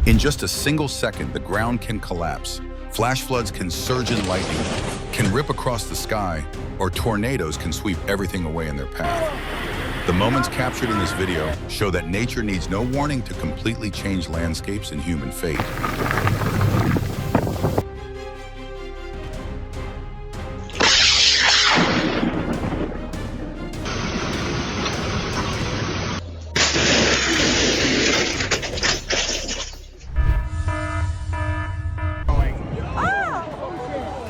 In just a single second, the ground can collapse, flash floods can surge in lightning, can rip across the sky, or tornadoes can sweep everything away in their path. The moments captured in this video show that nature needs no warning to completely change landscapes and human fate.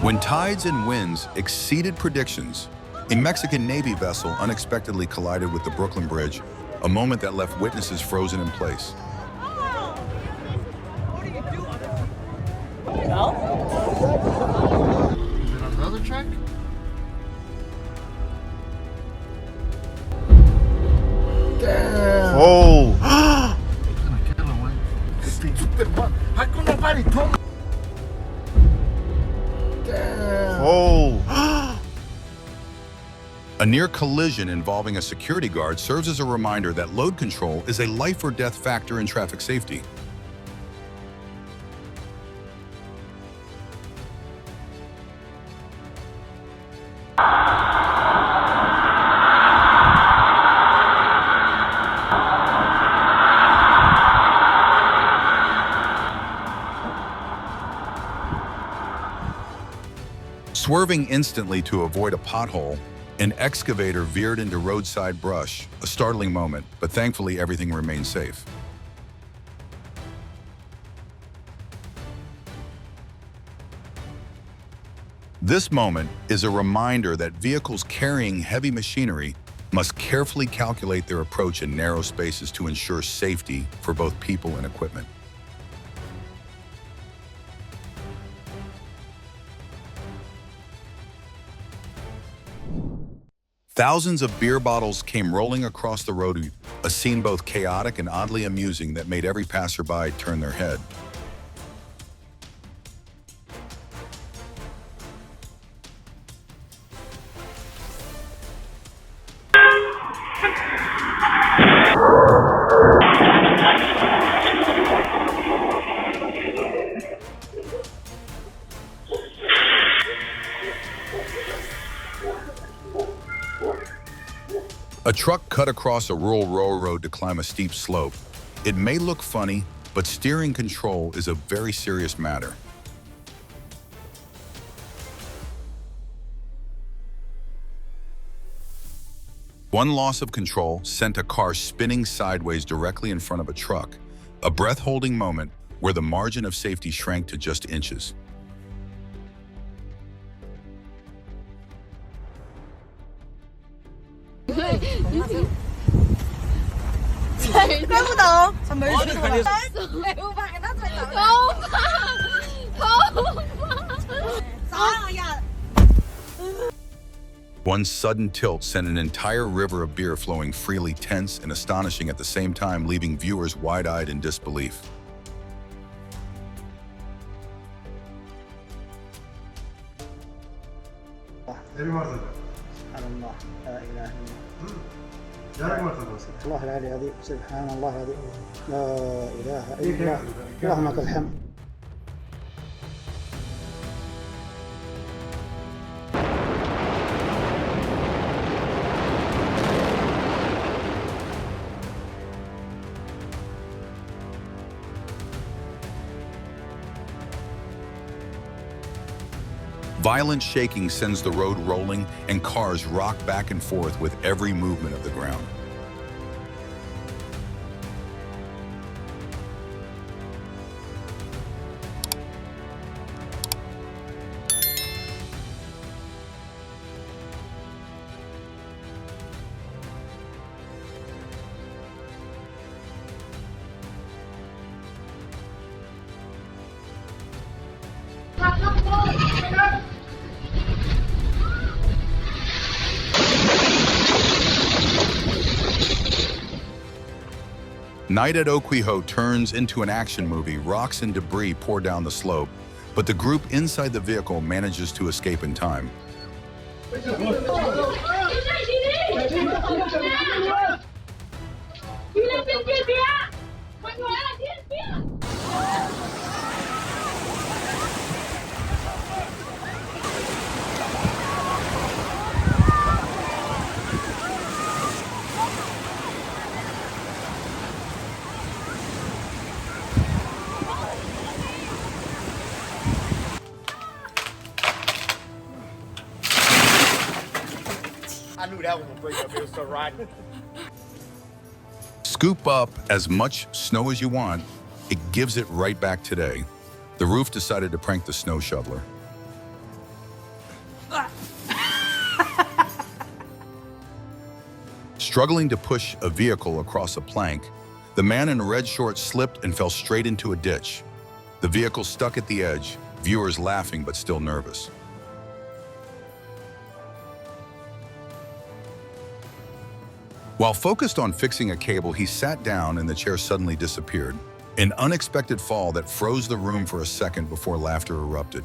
When tides and winds exceeded predictions, a Mexican Navy vessel unexpectedly collided with the Brooklyn Bridge, a moment that left witnesses frozen in place. What are you doing? No? Is it on the other track? Damn! Oh! Oh! A near collision involving a security guard serves as a reminder that load control is a life or death factor in traffic safety. Swerving instantly to avoid a pothole, an excavator veered into roadside brush, a startling moment, but thankfully everything remained safe. This moment is a reminder that vehicles carrying heavy machinery must carefully calculate their approach in narrow spaces to ensure safety for both people and equipment. Thousands of beer bottles came rolling across the road, a scene both chaotic and oddly amusing that made every passerby turn their head. A truck cut across a rural railroad to climb a steep slope. It may look funny, but steering control is a very serious matter. One loss of control sent a car spinning sideways directly in front of a truck, a breath-holding moment where the margin of safety shrank to just inches. One sudden tilt sent an entire river of beer flowing freely, tense and astonishing at the same time, leaving viewers wide-eyed in disbelief. الله العلي العظيم سبحان الله العظيم لا إله إلا الله اللهم لك الحمد. Violent shaking sends the road rolling and cars rock back and forth with every movement of the ground. Night at Oquijo turns into an action movie. Rocks and debris pour down the slope, but the group inside the vehicle manages to escape in time. that one will bring up. It was so rotten. Scoop up as much snow as you want. It gives it right back today. The roof decided to prank the snow shoveler. Struggling to push a vehicle across a plank, the man in red shorts slipped and fell straight into a ditch. The vehicle stuck at the edge, viewers laughing but still nervous. While focused on fixing a cable, he sat down and the chair suddenly disappeared. An unexpected fall that froze the room for a second before laughter erupted.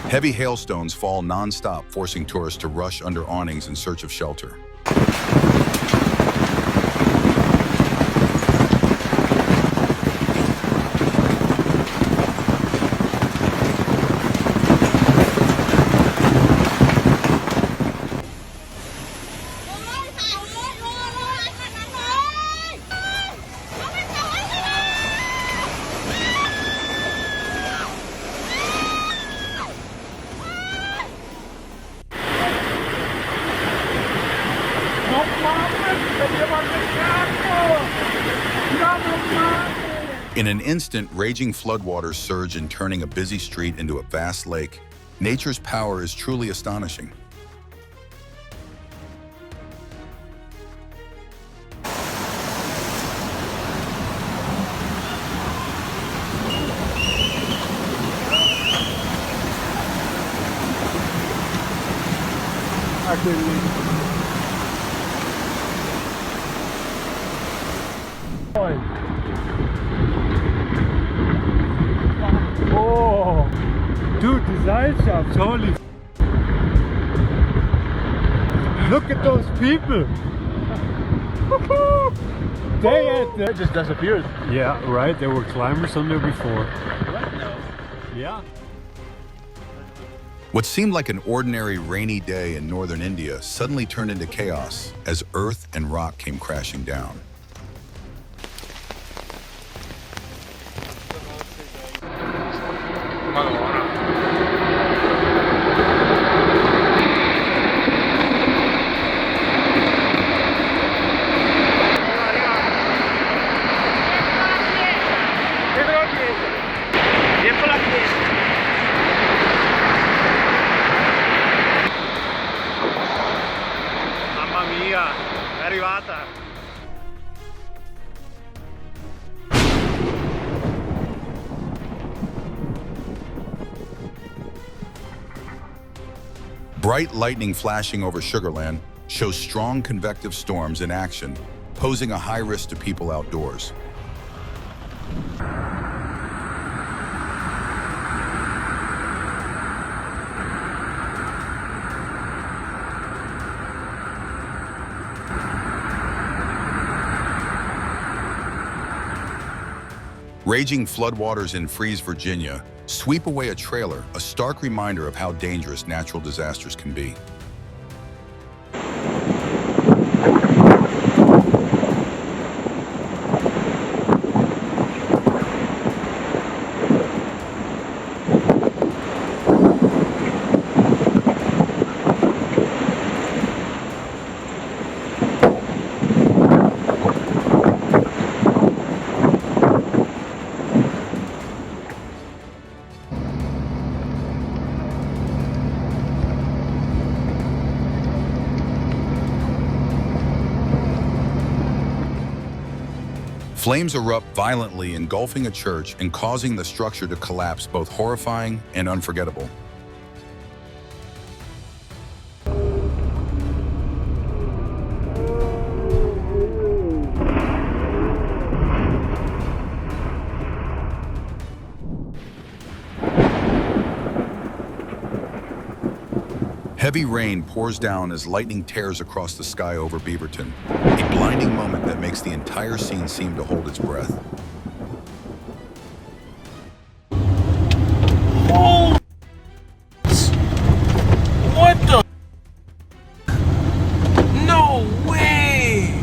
Heavy hailstones fall non-stop, forcing tourists to rush under awnings in search of shelter. In an instant, raging floodwaters surge in, turning a busy street into a vast lake. Nature's power is truly astonishing. Oh, dude, the Seilschaft, holy f. Look at those people. They just disappeared. Yeah, right, there were climbers on there before. Yeah. What seemed like an ordinary rainy day in northern India suddenly turned into chaos as earth and rock came crashing down. Mamma mia, è arrivata. Bright lightning flashing over Sugarland shows strong convective storms in action, posing a high risk to people outdoors. Raging floodwaters in Freeze, Virginia, sweep away a trailer, a stark reminder of how dangerous natural disasters can be. Flames erupt violently, engulfing a church and causing the structure to collapse, both horrifying and unforgettable. Heavy rain pours down as lightning tears across the sky over Beaverton, a blinding moment that makes the entire scene seem to hold its breath. What the? No way!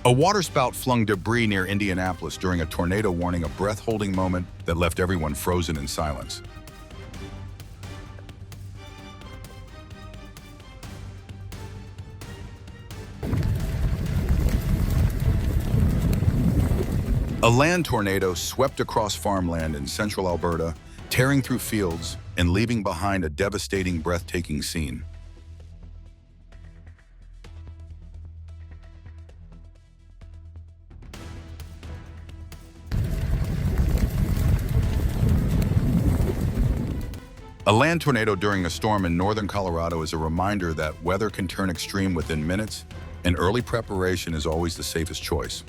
A waterspout flung debris near Indianapolis during a tornado warning, a breath-holding moment that left everyone frozen in silence. A land tornado swept across farmland in central Alberta, tearing through fields and leaving behind a devastating, breathtaking scene. A land tornado during a storm in northern Colorado is a reminder that weather can turn extreme within minutes, and early preparation is always the safest choice.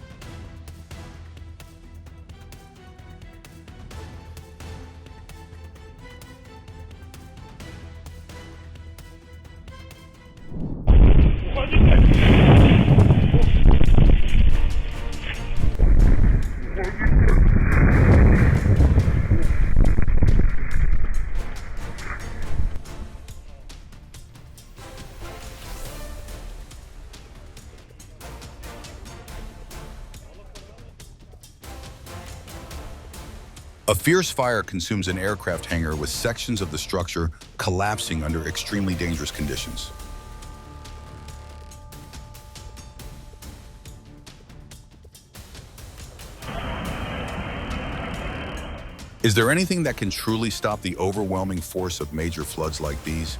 A fierce fire consumes an aircraft hangar with sections of the structure collapsing under extremely dangerous conditions. Is there anything that can truly stop the overwhelming force of major floods like these?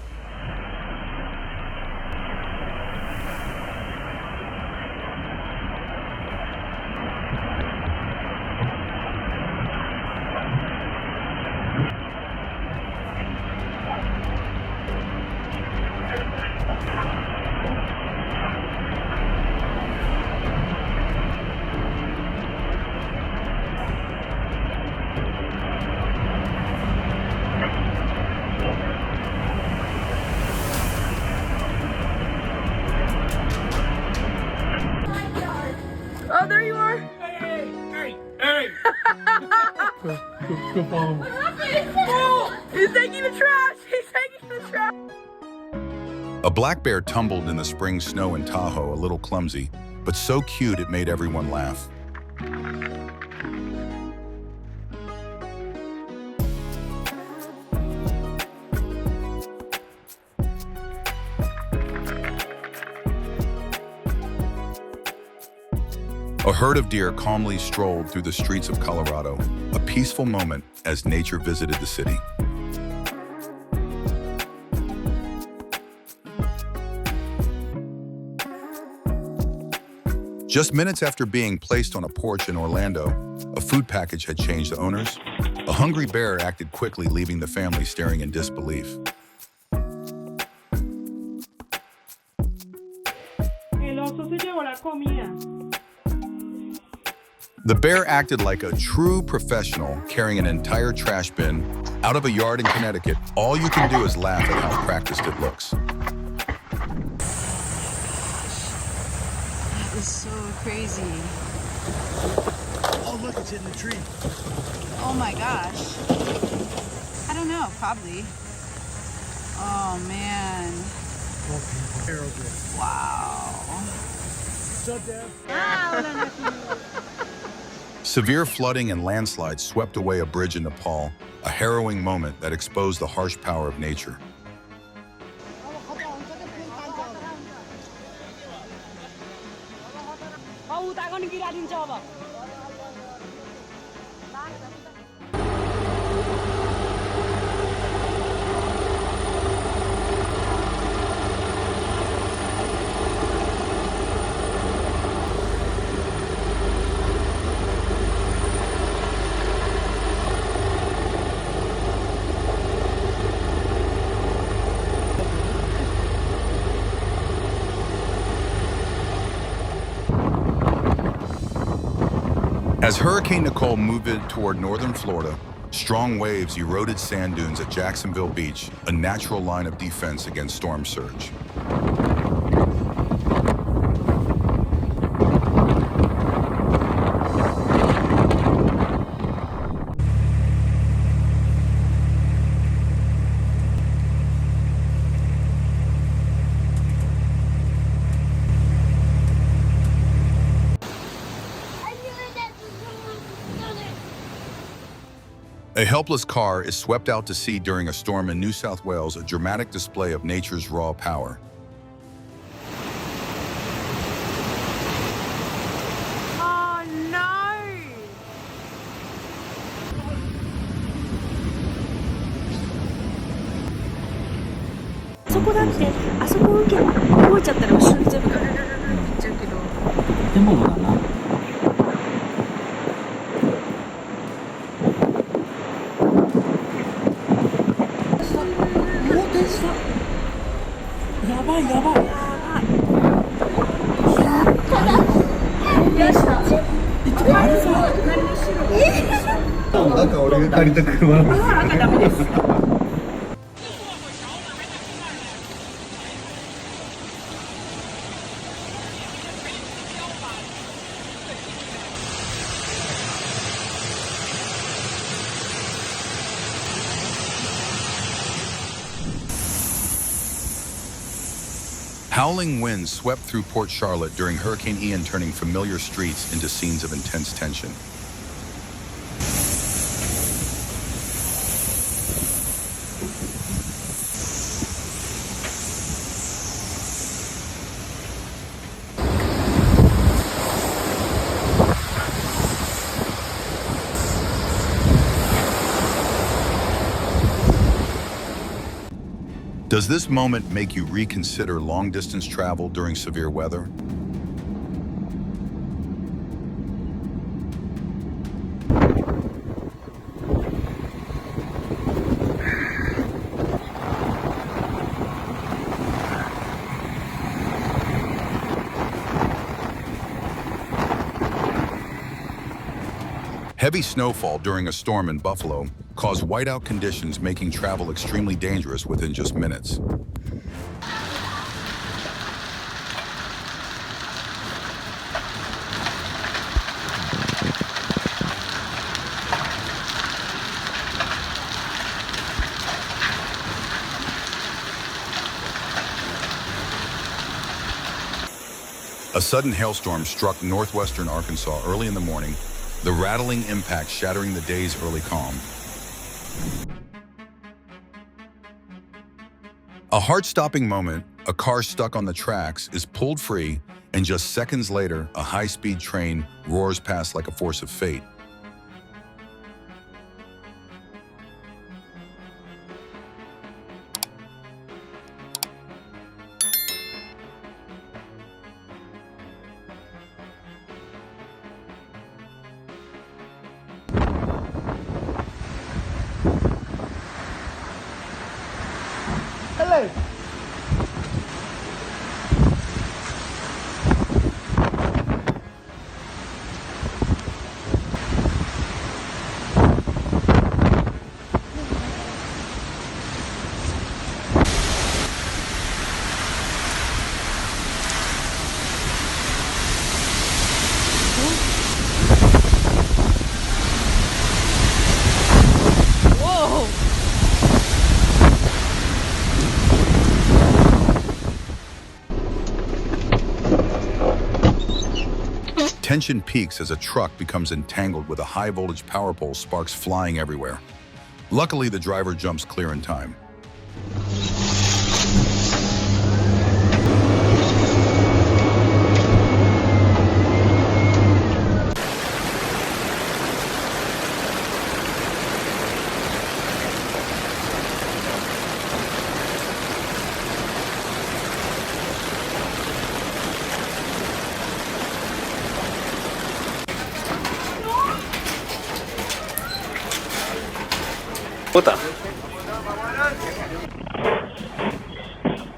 Oh, there you are. Hey! Go follow him. Oh, he's taking the trash. He's taking the trash. A black bear tumbled in the spring snow in Tahoe, a little clumsy, but so cute it made everyone laugh. A herd of deer calmly strolled through the streets of Colorado, a peaceful moment as nature visited the city. Just minutes after being placed on a porch in Orlando, a food package had changed owners. A hungry bear acted quickly, leaving the family staring in disbelief. El oso se llevó la comida. The bear acted like a true professional, carrying an entire trash bin out of a yard in Connecticut. All you can do is laugh at how practiced it looks. That is so crazy. Oh, look, it's in the tree. Oh my gosh. I don't know, probably. Oh man. Wow. What's up, Dad? Severe flooding and landslides swept away a bridge in Nepal, a harrowing moment that exposed the harsh power of nature. As Hurricane Nicole moved toward northern Florida, strong waves eroded sand dunes at Jacksonville Beach, a natural line of defense against storm surge. A helpless car is swept out to sea during a storm in New South Wales, a dramatic display of nature's raw power. Oh no! Howling winds swept through Port Charlotte during Hurricane Ian, turning familiar streets into scenes of intense tension. Does this moment make you reconsider long-distance travel during severe weather? Heavy snowfall during a storm in Buffalo caused whiteout conditions, making travel extremely dangerous within just minutes. A sudden hailstorm struck northwestern Arkansas early in the morning, the rattling impact shattering the day's early calm. A heart-stopping moment, a car stuck on the tracks is pulled free, and just seconds later, a high-speed train roars past like a force of fate. Hello. Tension peaks as a truck becomes entangled with a high-voltage power pole, sparks flying everywhere. Luckily, the driver jumps clear in time.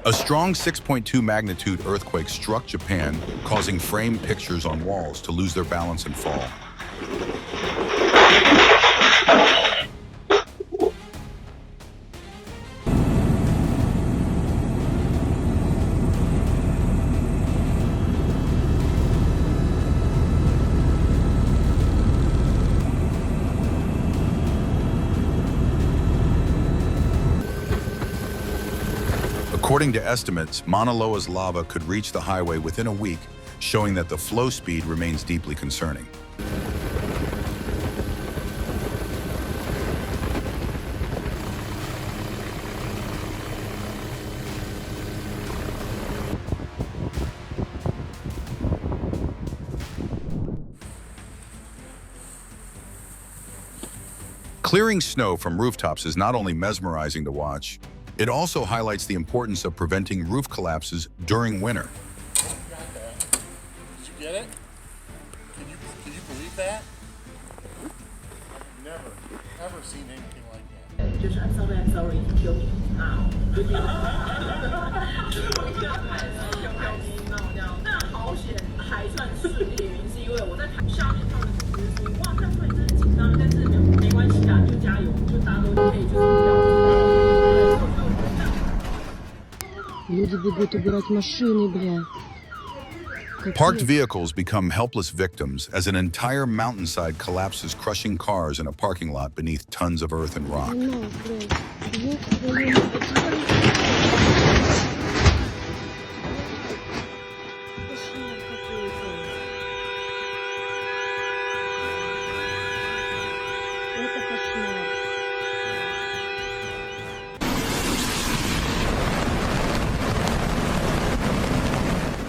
A strong 6.2 magnitude earthquake struck Japan, causing framed pictures on walls to lose their balance and fall. According to estimates, Mauna Loa's lava could reach the highway within a week, showing that the flow speed remains deeply concerning. Clearing snow from rooftops is not only mesmerizing to watch, it also highlights the importance of preventing roof collapses during winter. Did you get it? Can you believe that? I've never seen anything like that. 就是 I'm sorry, kill me now. 那好险，还算顺利，原因是因为我在下面他们只是说哇，看出来真的紧张，但是没关系啊，就加油，就大家都可以就是不要。 Люди бегут убирать машины, бля. Parked vehicles become helpless victims as an entire mountainside collapses, crushing cars in a parking lot beneath tons of earth and rock. Ну, блядь, ёб твою мать. Кошмар какой-то. Это кошмар.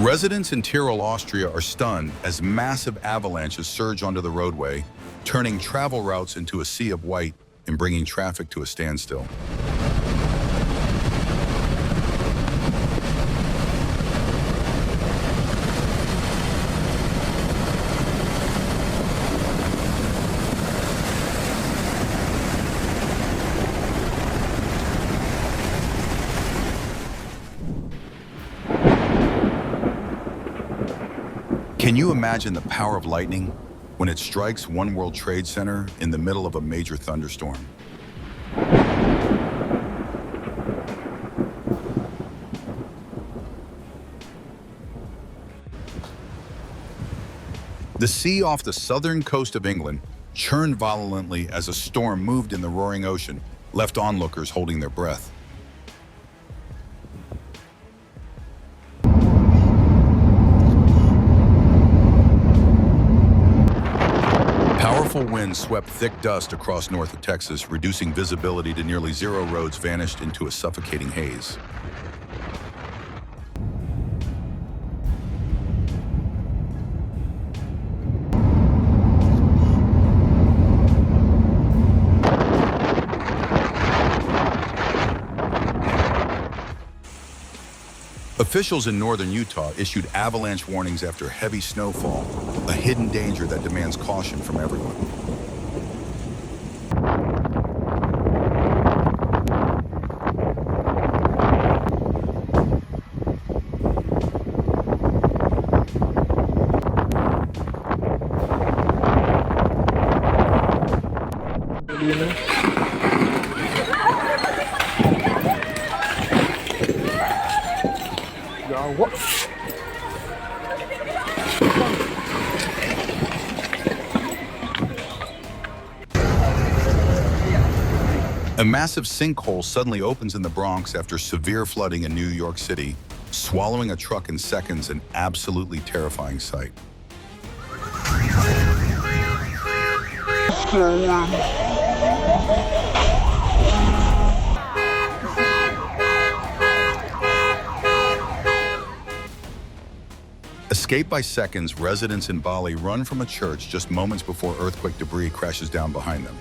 Residents in Tyrol, Austria are stunned as massive avalanches surge onto the roadway, turning travel routes into a sea of white and bringing traffic to a standstill. Can you imagine the power of lightning when it strikes One World Trade Center in the middle of a major thunderstorm? The sea off the southern coast of England churned violently as a storm moved in the roaring ocean, left onlookers holding their breath. Powerful winds swept thick dust across north of Texas, reducing visibility to nearly zero. Roads vanished into a suffocating haze. Officials in northern Utah issued avalanche warnings after heavy snowfall, a hidden danger that demands caution from everyone. A massive sinkhole suddenly opens in the Bronx after severe flooding in New York City, swallowing a truck in seconds, an absolutely terrifying sight. Escaped by seconds, residents in Bali run from a church just moments before earthquake debris crashes down behind them.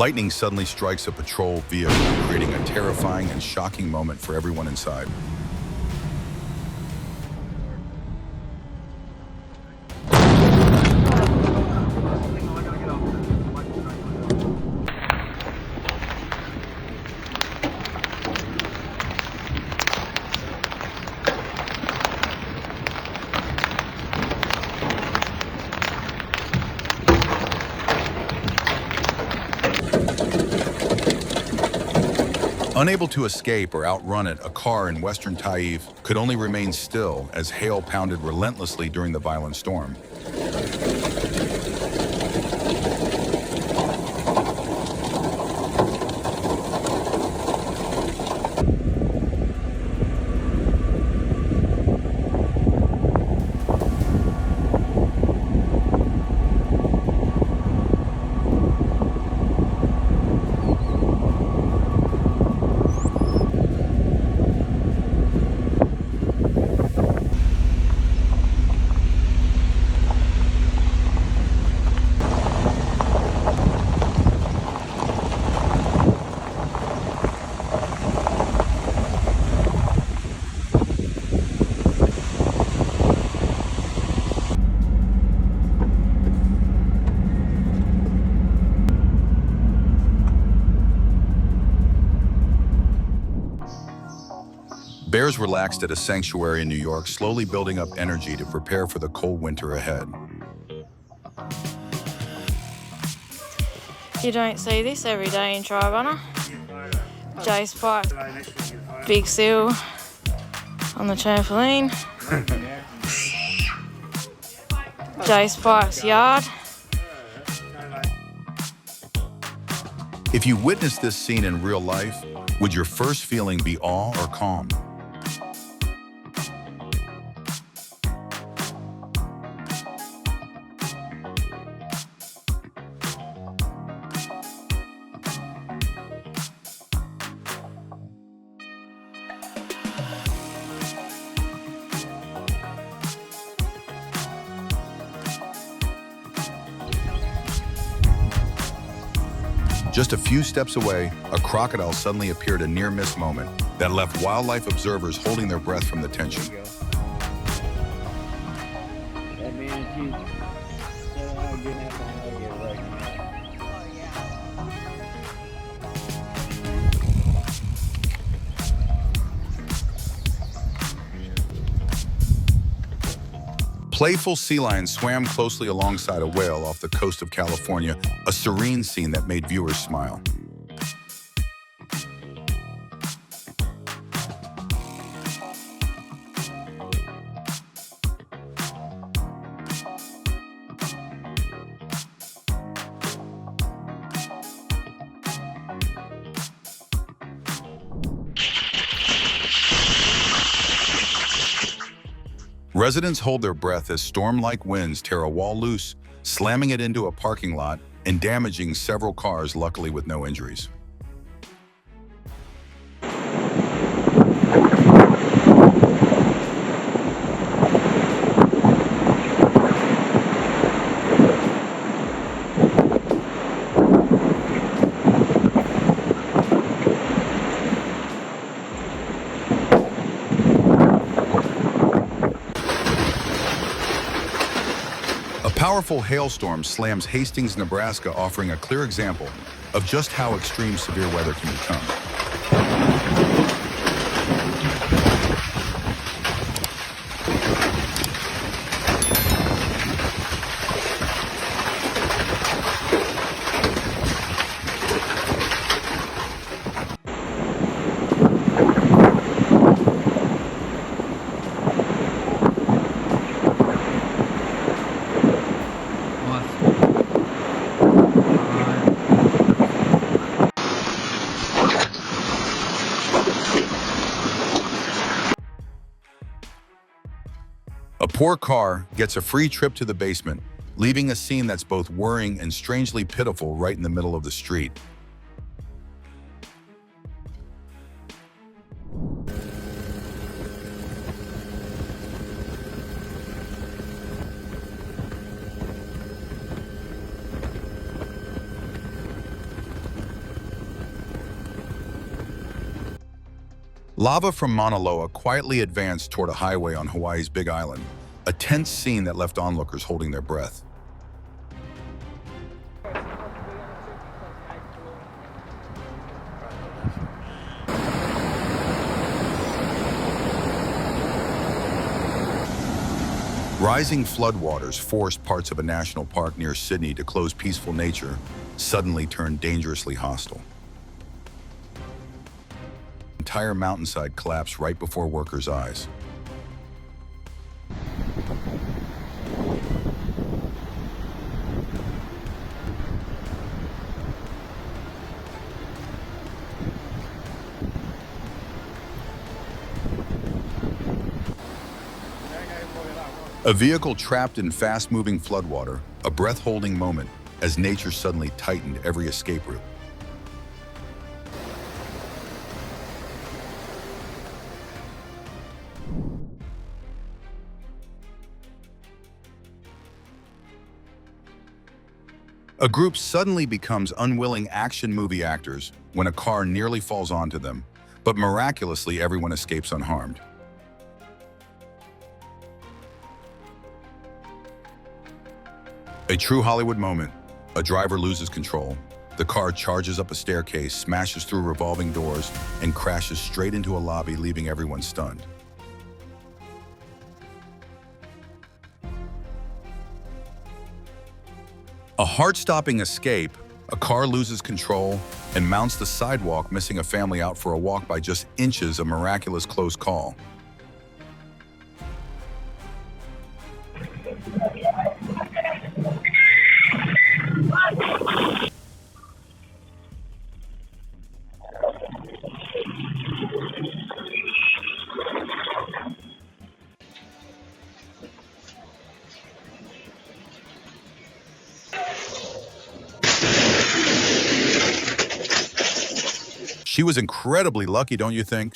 Lightning suddenly strikes a patrol vehicle, creating a terrifying and shocking moment for everyone inside. Unable to escape or outrun it, a car in western Taif could only remain still as hail pounded relentlessly during the violent storm. Bears relaxed at a sanctuary in New York, slowly building up energy to prepare for the cold winter ahead. You don't see this every day in Tribunner. Jay's Pike, Big Seal on the trampoline. Jay's Pike's yard. If you witnessed this scene in real life, would your first feeling be awe or calm? Just a few steps away, a crocodile suddenly appeared, a near-miss moment that left wildlife observers holding their breath from the tension. Playful sea lions swam closely alongside a whale off the coast of California, a serene scene that made viewers smile. Residents hold their breath as storm-like winds tear a wall loose, slamming it into a parking lot and damaging several cars, luckily with no injuries. A powerful hailstorm slams Hastings, Nebraska, offering a clear example of just how extreme severe weather can become. A poor car gets a free trip to the basement, leaving a scene that's both worrying and strangely pitiful right in the middle of the street. Lava from Mauna Loa quietly advanced toward a highway on Hawaii's Big Island, a tense scene that left onlookers holding their breath. Rising floodwaters forced parts of a national park near Sydney to close. Peaceful nature suddenly turned dangerously hostile. The entire mountainside collapsed right before workers' eyes. A vehicle trapped in fast-moving floodwater, a breath-holding moment as nature suddenly tightened every escape route. A group suddenly becomes unwilling action movie actors when a car nearly falls onto them, but miraculously everyone escapes unharmed. A true Hollywood moment. A driver loses control. The car charges up a staircase, smashes through revolving doors, and crashes straight into a lobby, leaving everyone stunned. A heart-stopping escape. A car loses control and mounts the sidewalk, missing a family out for a walk by just inches. A miraculous close call. She was incredibly lucky, don't you think?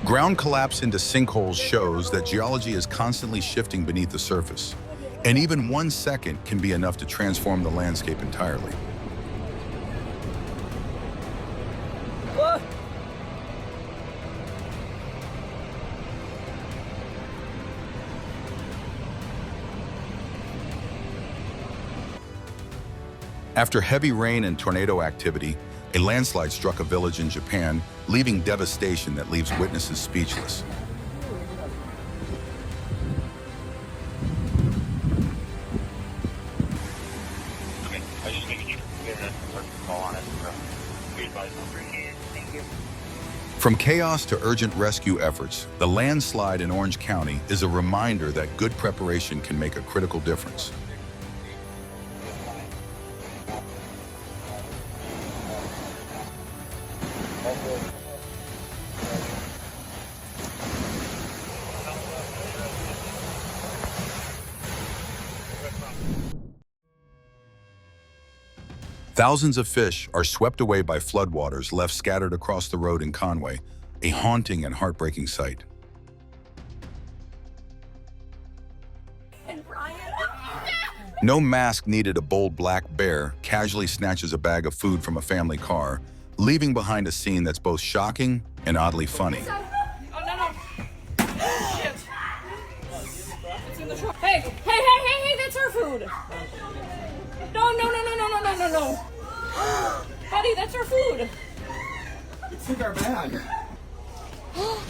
Ground collapse into sinkholes shows that geology is constantly shifting beneath the surface, and even 1 second can be enough to transform the landscape entirely. After heavy rain and tornado activity, a landslide struck a village in Japan, leaving devastation that leaves witnesses speechless. Okay, I was just making sure we had a call on it. Thank you. From chaos to urgent rescue efforts, the landslide in Orange County is a reminder that good preparation can make a critical difference. Thousands of fish are swept away by floodwaters left scattered across the road in Conway, a haunting and heartbreaking sight. No mask needed. A bold black bear casually snatches a bag of food from a family car, leaving behind a scene that's both shocking and oddly funny. Hey, that's our food. No. Buddy, that's our food. You took our bag. Oh,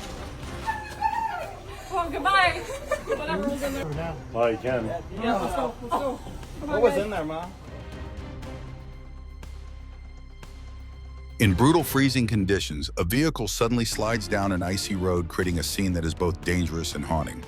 goodbye. Whatever was in there. Oh, you can. Yeah, let's go. What was in there, Mom? In brutal freezing conditions, a vehicle suddenly slides down an icy road, creating a scene that is both dangerous and haunting.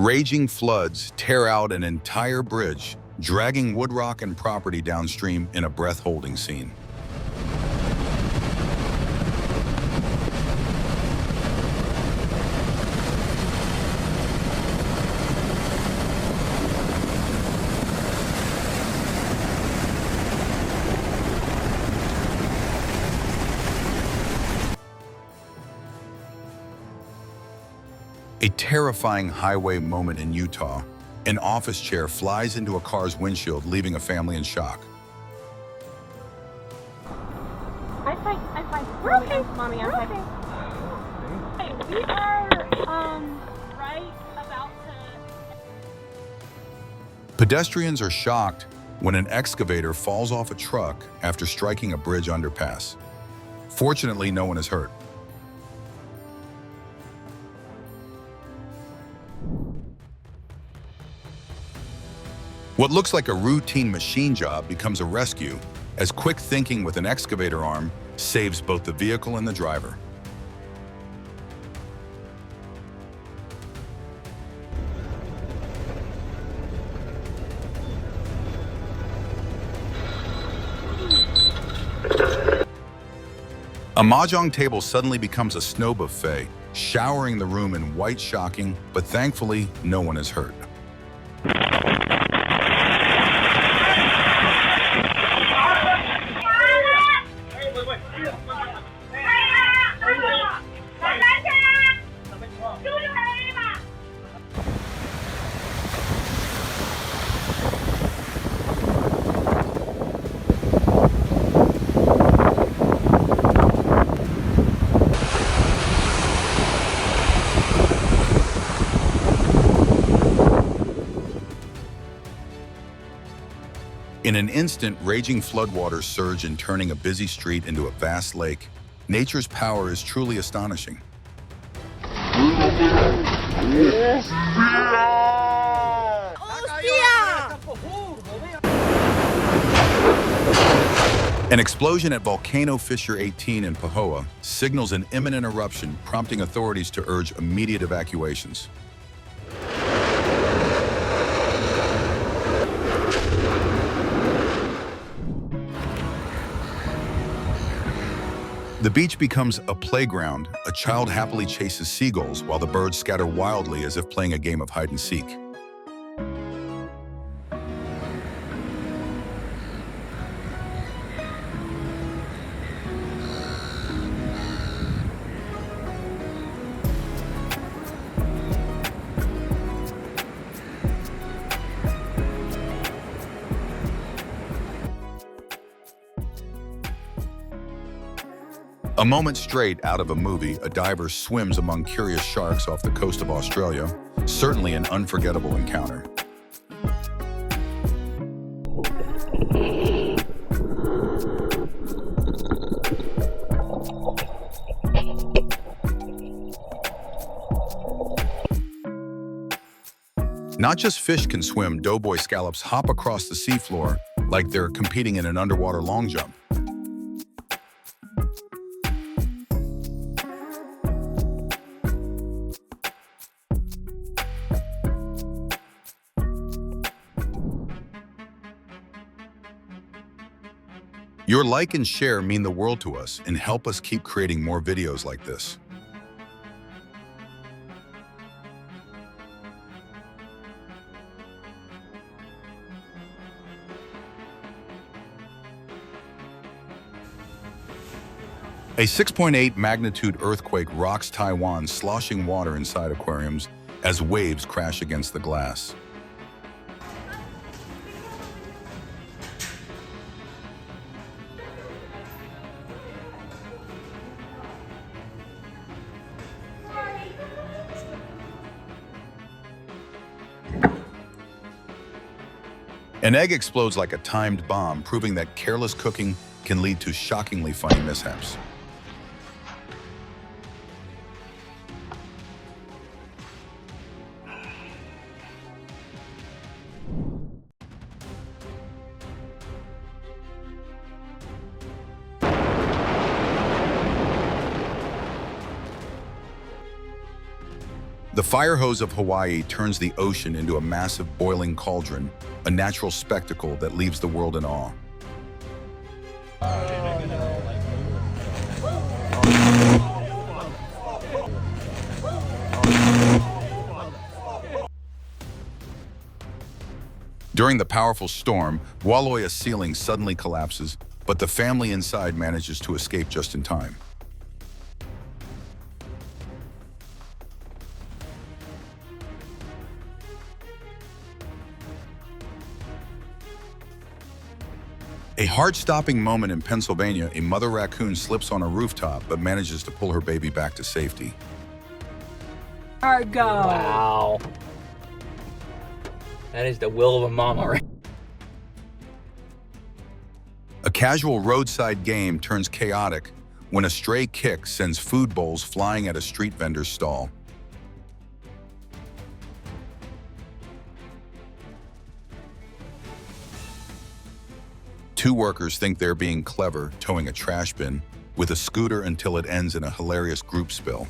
Raging floods tear out an entire bridge, dragging woodrock and property downstream in a breath-holding scene. A terrifying highway moment in Utah. An office chair flies into a car's windshield, leaving a family in shock. I'm fine. We're okay. Mommy, I'm fine. Hey, we are, right about to... Pedestrians are shocked when an excavator falls off a truck after striking a bridge underpass. Fortunately, no one is hurt. What looks like a routine machine job becomes a rescue as quick thinking with an excavator arm saves both the vehicle and the driver. A mahjong table suddenly becomes a snow buffet, showering the room in white shocking, but thankfully, no one is hurt. In an instant, raging floodwaters surge in, turning a busy street into a vast lake. Nature's power is truly astonishing. An explosion at Volcano Fissure 18 in Pahoa signals an imminent eruption, prompting authorities to urge immediate evacuations. The beach becomes a playground. A child happily chases seagulls while the birds scatter wildly as if playing a game of hide and seek. A moment straight out of a movie, a diver swims among curious sharks off the coast of Australia. Certainly an unforgettable encounter. Not just fish can swim, doughboy scallops hop across the seafloor like they're competing in an underwater long jump. Your like and share mean the world to us and help us keep creating more videos like this. A 6.8 magnitude earthquake rocks Taiwan, sloshing water inside aquariums as waves crash against the glass. An egg explodes like a timed bomb, proving that careless cooking can lead to shockingly funny mishaps. The The fire hose of Hawaii turns the ocean into a massive boiling cauldron, a natural spectacle that leaves the world in awe. During the powerful storm, Wailloa's ceiling suddenly collapses, but the family inside manages to escape just in time. A heart-stopping moment in Pennsylvania, a mother raccoon slips on a rooftop but manages to pull her baby back to safety. Argo. Wow. That is the will of a mama, right? A casual roadside game turns chaotic when a stray kick sends food bowls flying at a street vendor's stall. Two workers think they're being clever, towing a trash bin with a scooter until it ends in a hilarious group spill.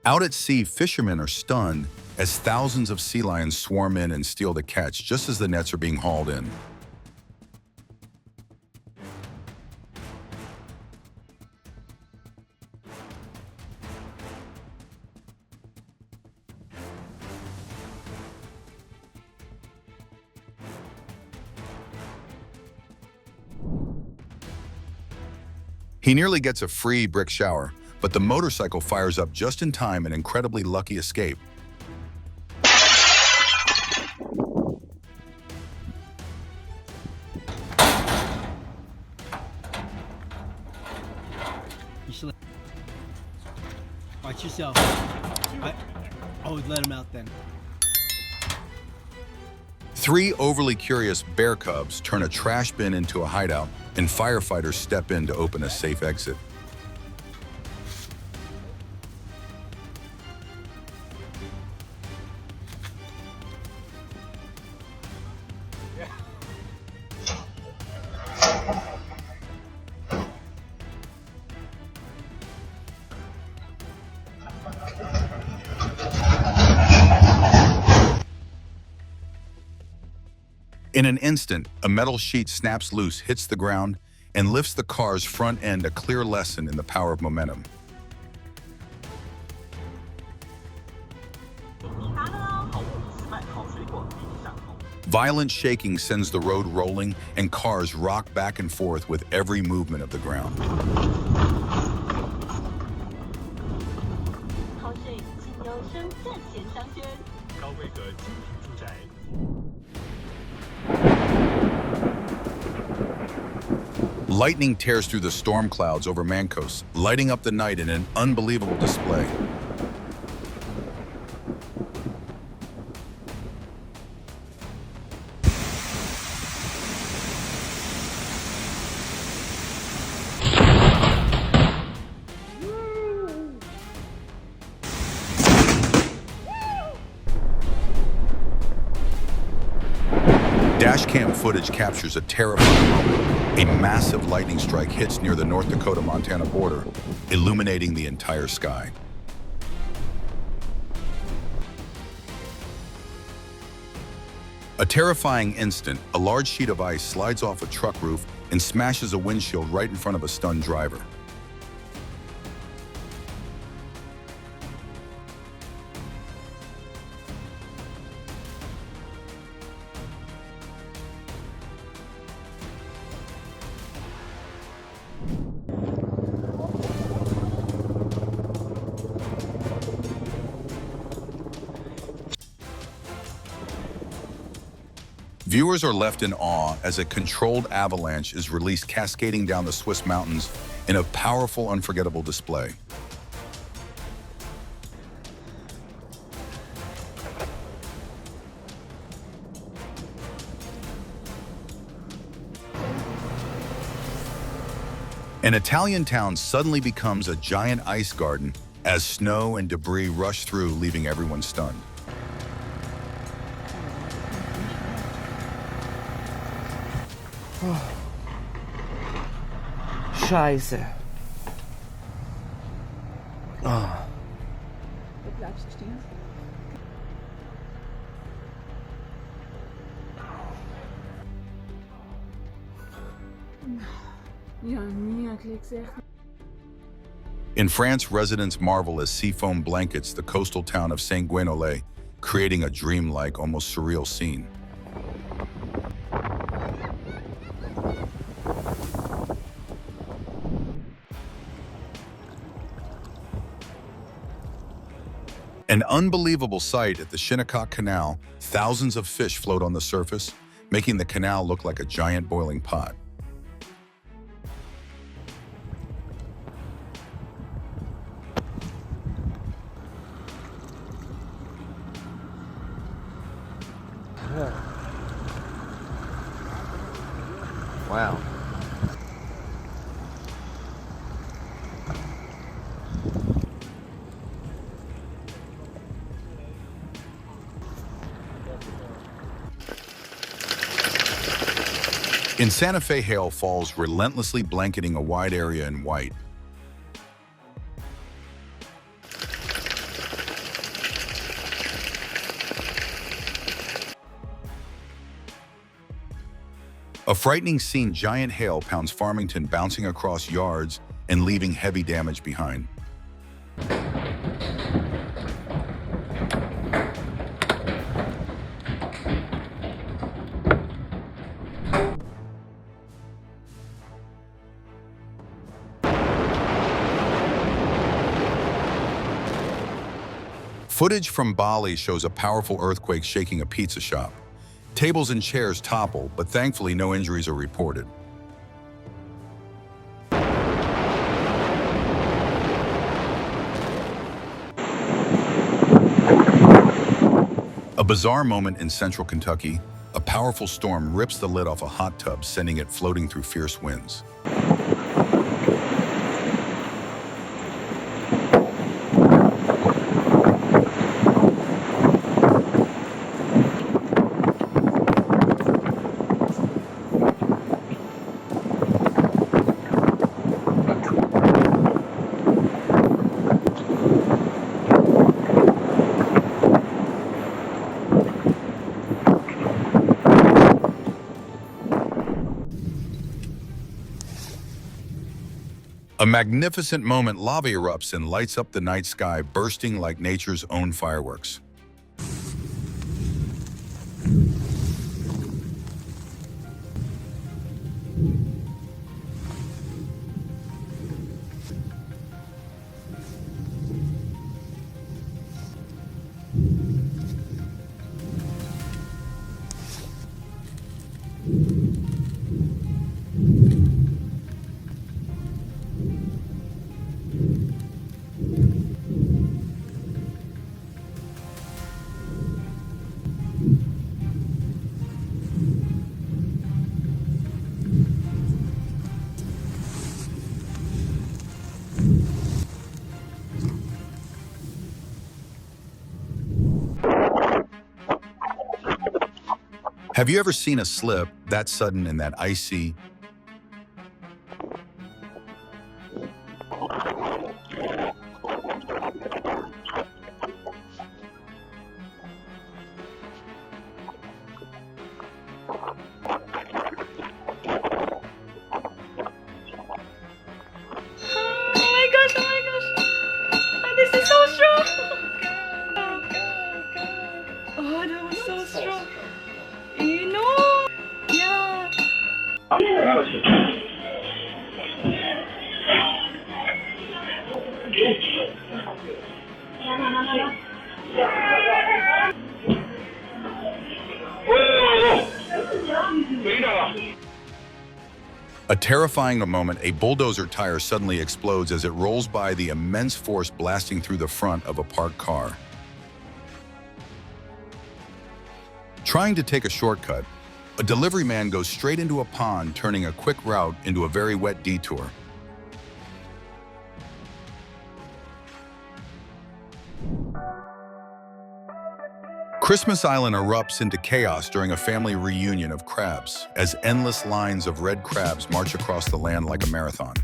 Out at sea, fishermen are stunned as thousands of sea lions swarm in and steal the catch just as the nets are being hauled in. He nearly gets a free brick shower, but the motorcycle fires up just in time, an incredibly lucky escape. Watch yourself. I would let him out then. Three overly curious bear cubs turn a trash bin into a hideout, and firefighters step in to open a safe exit. In an instant, a metal sheet snaps loose, hits the ground, and lifts the car's front end, a clear lesson in the power of momentum. Violent shaking sends the road rolling, and cars rock back and forth with every movement of the ground. Lightning tears through the storm clouds over Mancos, lighting up the night in an unbelievable display. Dashcam footage captures a terrifying moment. A massive lightning strike hits near the North Dakota-Montana border, illuminating the entire sky. A terrifying instant, a large sheet of ice slides off a truck roof and smashes a windshield right in front of a stunned driver. Viewers are left in awe as a controlled avalanche is released, cascading down the Swiss mountains in a powerful, unforgettable display. An Italian town suddenly becomes a giant ice garden as snow and debris rush through, leaving everyone stunned. Scheiße. Oh. In France, residents marvel as seafoam blankets the coastal town of Saint-Guenolé, creating a dreamlike, almost surreal scene. An unbelievable sight at the Shinnecock Canal, thousands of fish float on the surface, making the canal look like a giant boiling pot. Wow. In Santa Fe, hail falls relentlessly, blanketing a wide area in white. A frightening scene, giant hail pounds Farmington, bouncing across yards and leaving heavy damage behind. Footage from Bali shows a powerful earthquake shaking a pizza shop. Tables and chairs topple, but thankfully no injuries are reported. A bizarre moment in central Kentucky. A powerful storm rips the lid off a hot tub, sending it floating through fierce winds. A magnificent moment, lava erupts and lights up the night sky, bursting like nature's own fireworks. Have you ever seen a slip that sudden and that icy? A terrifying moment, a bulldozer tire suddenly explodes as it rolls by, the immense force blasting through the front of a parked car. Trying to take a shortcut, a delivery man goes straight into a pond, turning a quick route into a very wet detour. Christmas Island erupts into chaos during a family reunion of crabs as endless lines of red crabs march across the land like a marathon.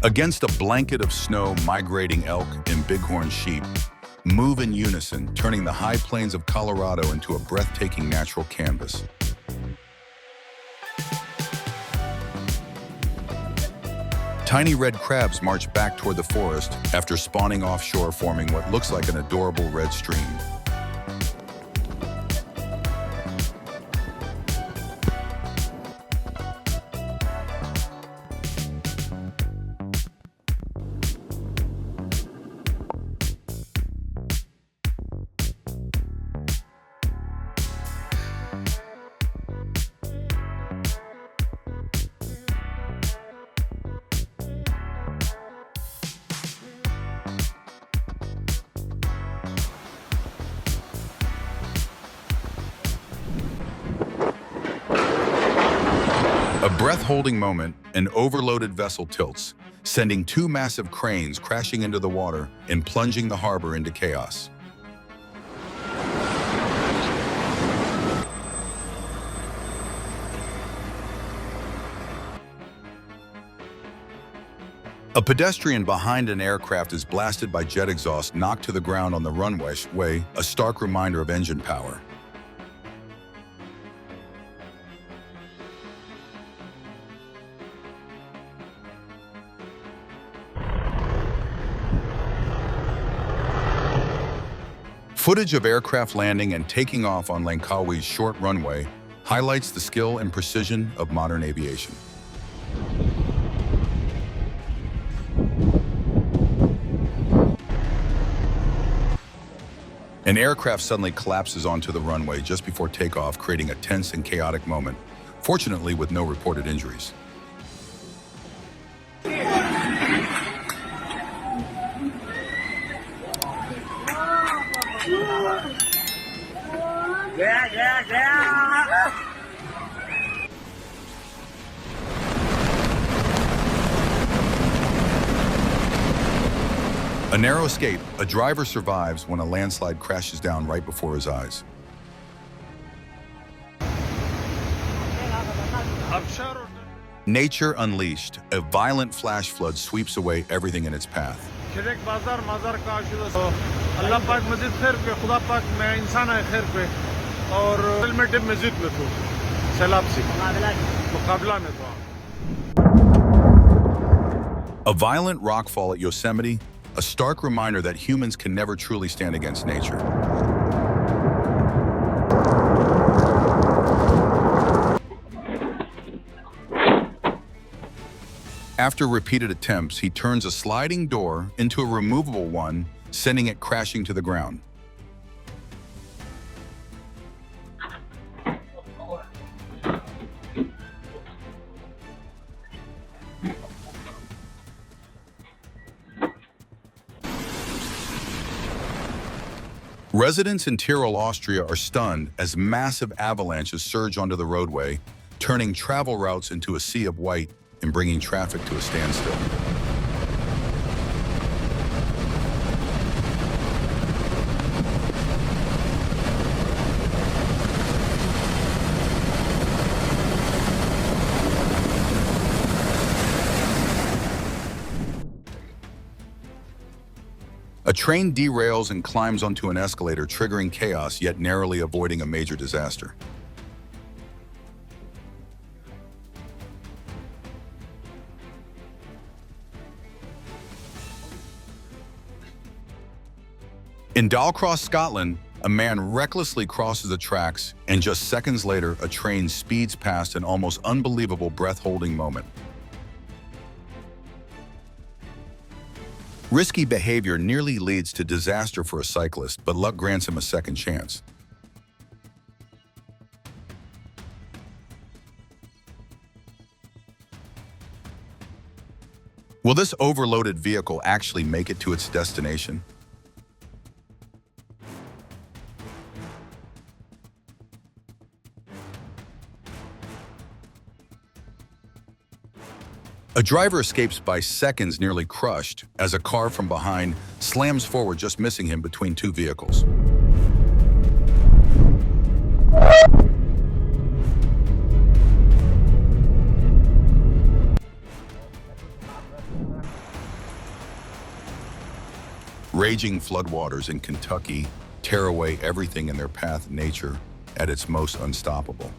Against a blanket of snow, migrating elk and bighorn sheep move in unison, turning the high plains of Colorado into a breathtaking natural canvas. Tiny red crabs march back toward the forest after spawning offshore, forming what looks like an adorable red stream. A breath-holding moment, an overloaded vessel tilts, sending two massive cranes crashing into the water and plunging the harbor into chaos. A pedestrian behind an aircraft is blasted by jet exhaust, knocked to the ground on the runway, a stark reminder of engine power. Footage of aircraft landing and taking off on Langkawi's short runway highlights the skill and precision of modern aviation. An aircraft suddenly collapses onto the runway just before takeoff, creating a tense and chaotic moment, fortunately with no reported injuries. A narrow escape, a driver survives when a landslide crashes down right before his eyes. Nature unleashed, a violent flash flood sweeps away everything in its path. A violent rockfall at Yosemite, a stark reminder that humans can never truly stand against nature. After repeated attempts, he turns a sliding door into a removable one, sending it crashing to the ground. Residents in Tyrol, Austria are stunned as massive avalanches surge onto the roadway, turning travel routes into a sea of white and bringing traffic to a standstill. A train derails and climbs onto an escalator, triggering chaos, yet narrowly avoiding a major disaster. In Dalcross, Scotland, a man recklessly crosses the tracks, and just seconds later, a train speeds past an almost unbelievable breath-holding moment. Risky behavior nearly leads to disaster for a cyclist, but luck grants him a second chance. Will this overloaded vehicle actually make it to its destination? A driver escapes by seconds, nearly crushed, as a car from behind slams forward, just missing him between two vehicles. Raging floodwaters in Kentucky tear away everything in their path, nature at its most unstoppable.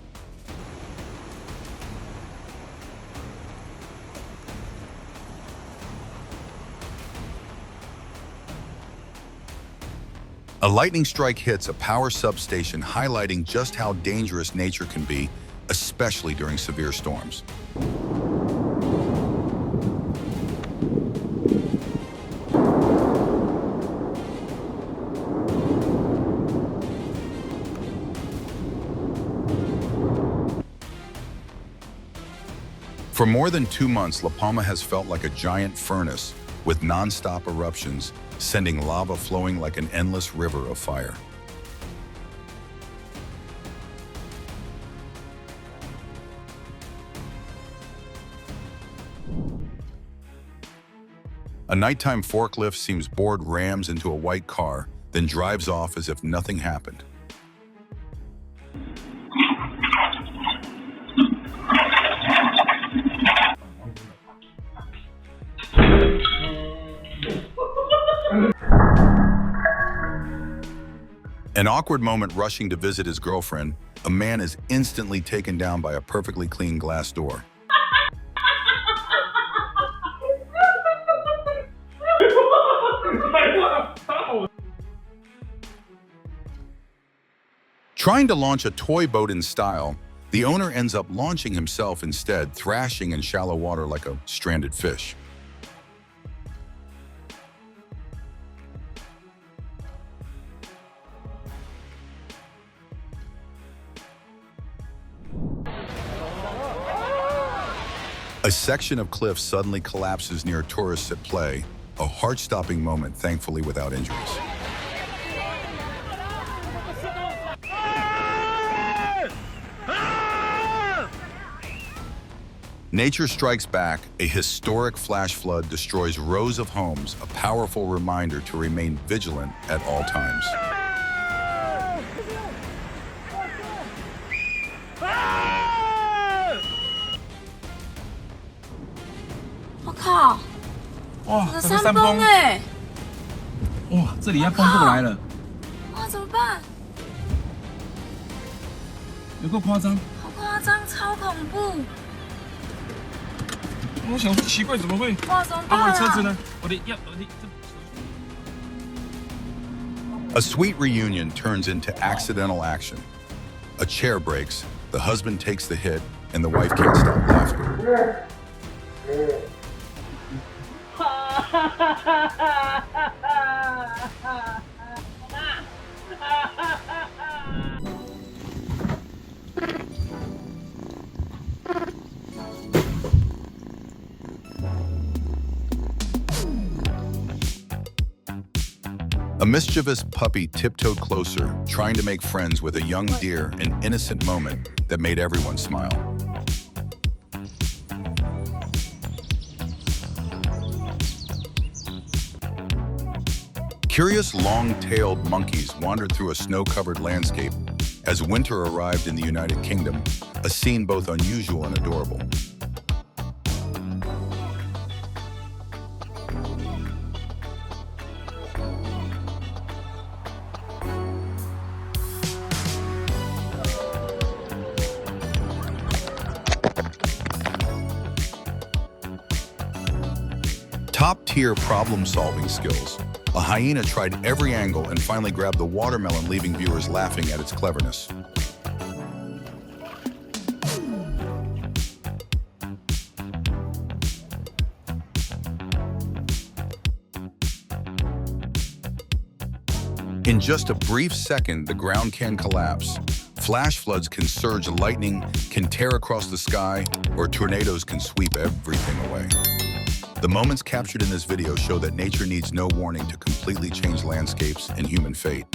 A lightning strike hits a power substation, highlighting just how dangerous nature can be, especially during severe storms. For more than 2 months, La Palma has felt like a giant furnace with non-stop eruptions, sending lava flowing like an endless river of fire. A nighttime forklift seems bored, rams into a white car, then drives off as if nothing happened. An awkward moment rushing to visit his girlfriend, a man is instantly taken down by a perfectly clean glass door. Trying to launch a toy boat in style, the owner ends up launching himself instead, thrashing in shallow water like a stranded fish. A section of cliff suddenly collapses near tourists at play, a heart-stopping moment, thankfully without injuries. Nature strikes back. A historic flash flood destroys rows of homes, a powerful reminder to remain vigilant at all times.我靠！哇，这个山崩哎！哇，这里要崩过来了，哇，怎么办？有够夸张！好夸张，超恐怖！我想说奇怪，怎么会？哇，怎么办啊？我的车子呢？我的。 A sweet reunion turns into accidental action. A chair breaks, the husband takes the hit, and the wife can't stop laughing. A mischievous puppy tiptoed closer, trying to make friends with a young deer, an innocent moment that made everyone smile. Curious long-tailed monkeys wandered through a snow-covered landscape as winter arrived in the United Kingdom, a scene both unusual and adorable. Top-tier problem-solving skills. A hyena tried every angle and finally grabbed the watermelon, leaving viewers laughing at its cleverness. In just a brief second, the ground can collapse. Flash floods can surge, lightning can tear across the sky, or tornadoes can sweep everything away. The moments captured in this video show that nature needs no warning to completely change landscapes and human fate.